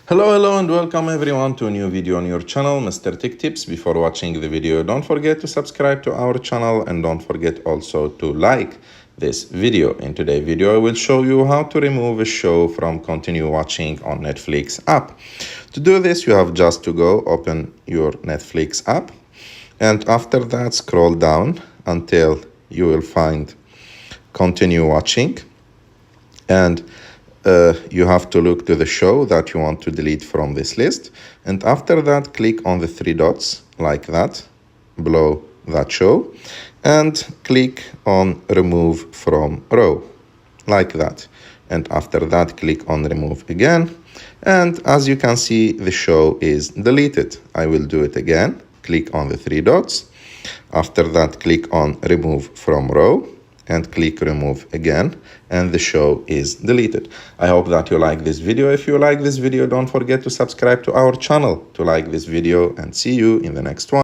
Hello and welcome everyone to a new video on your channel, Mr. Tech Tips. Before watching the video, don't forget to subscribe to our channel and don't forget also to like this video. In today's video, I will show you how to remove a show from continue watching on Netflix app. To do this, you have just to go open your Netflix app and after that scroll down until you will find continue watching, and you have to look to the show that you want to delete from this list, and after that click on the three dots like that below that show and click on remove from row like that, and after that click on remove again, and as you can see the show is deleted. I will do it again. Click on the three dots, after that click on remove from row and click remove again, and the show is deleted. I hope that you like this video. If you like this video, don't forget to subscribe to our channel to like this video, and see you in the next one.